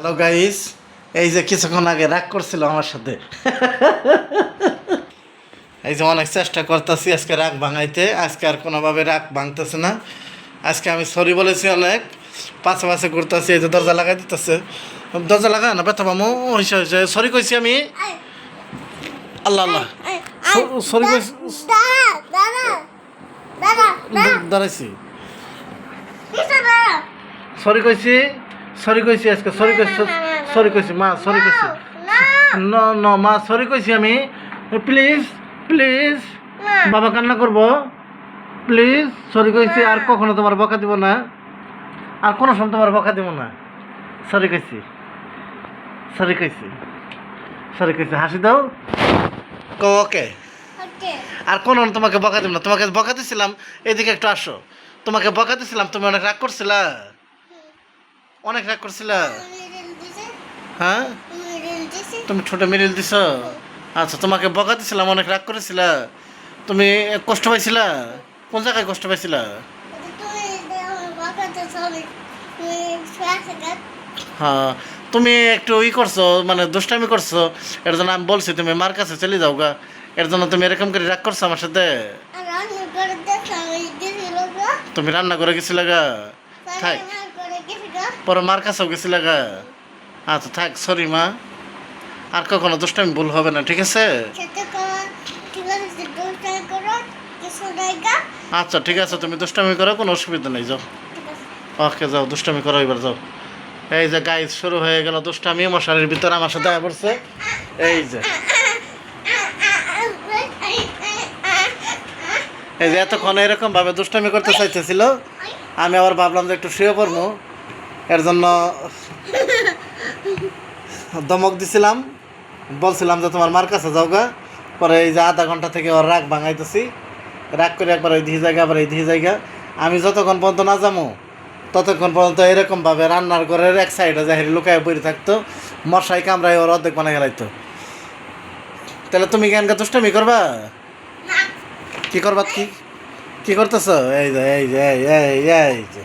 Hello guys, এই যে কিছুক্ষণ আগে রাগ করছিল আমার সাথে। এই যে অনেক চেষ্টা করতেছি আজকে রাগ ভাঙাইতে, আজকে আর কোনোভাবে রাগ ভাঙতেছে না। আজকে আমি সরি বলেছি অনেক, পাশে পাশে করতেছি। এই যে দরজা লাগাই দিতেছে, দরজা লাগা না ব্যথা পামো হয়েছে হয়েছে। সরি কইছি আমি, আল্লাহ আল্লাহ সরি কইছি, দাঁড়াইছি, সরি কইছি, সরি কইছি আজকে, সরি কইছি, সরি কইছি মা, সরি কইছি, ন ন মা সরি কইছি আমি। প্লিজ প্লিজ, বাবা কান্না করবো, প্লিজ সরি কইছি। আর কখনো তোমার বকা দিব না, আর কোনো সময় তোমার বকা দিব না। সরি কইছি, সরি কইছি, সরি কইছি। হাসি দাও, ওকে। আর কোনো তোমাকে বকা দিব না। তোমাকে বকা দিছিলাম, এদিকে একটু আসো। তোমাকে বকা দিছিলাম, তুমি অনেক রাগ করছিলা, অনেক রাগ করছিলা। হ্যাঁ, তুমি ছোটো মিরিল দিছ। আচ্ছা, তোমাকে বকা দিছিলাম, অনেক রাগ করেছিলা, তুমি কষ্ট পাইছিলা। কোন জায়গায় কষ্ট পাইছিলা? হ্যাঁ, তুমি একটু করছো, মানে দুষ্টামি করছো। এর জন্য আমি বলছি তুমি মার কাছে চলে যাও গা। এর জন্য তুমি এরকম করে রাগ করছো আমার সাথে। তুমি রান্না করে গেছিলে গা, থাক। পরে মার কাছেও গেছিলে গা। আচ্ছা থাক, সরি মা, আর কখনো দুষ্টামি ভুল হবে না, ঠিক আছে? আচ্ছা ঠিক আছে, তুমি দুষ্টামি করো, কোনো অসুবিধা নেই, যাও। ওকে যাও, দুষ্টামি করো এবার, যাও। এই যে গাইজ শুরু হয়ে গেল দুষ্টামি, মশারির ভিতরে আমার সাথে আয়া পড়ছে। এই যে এই যে এতক্ষণ এরকম ভাবে দুষ্টামি করতে চাইতেছিল, আমি আবার ভাবলাম যে একটু শুয়ে পড়বো, এর জন্য দমক দিছিলাম, বলছিলাম যে তোমার মার কাছে যাও গা। পরে এই যে আধা ঘন্টা থেকে ওর রাগ ভাঙাইতেছি, রাগ করে একবার এই দিহি জায়গা, আবার এই দিহি জায়গা। আমি যতক্ষণ পর্যন্ত না যাবো ততক্ষণ পর্যন্ত এরকমভাবে রান্নার ঘরের এক সাইডে যাই লুকায় পড়ে থাকতো, মশাই কামড়ায় ওর অর্ধেক বানাই গেলাইতো। তাহলে তুমি কেনকা দুষ্টামি করবা? কি করবা? কি করতেছ? এই যে এই যে এই যে এই যে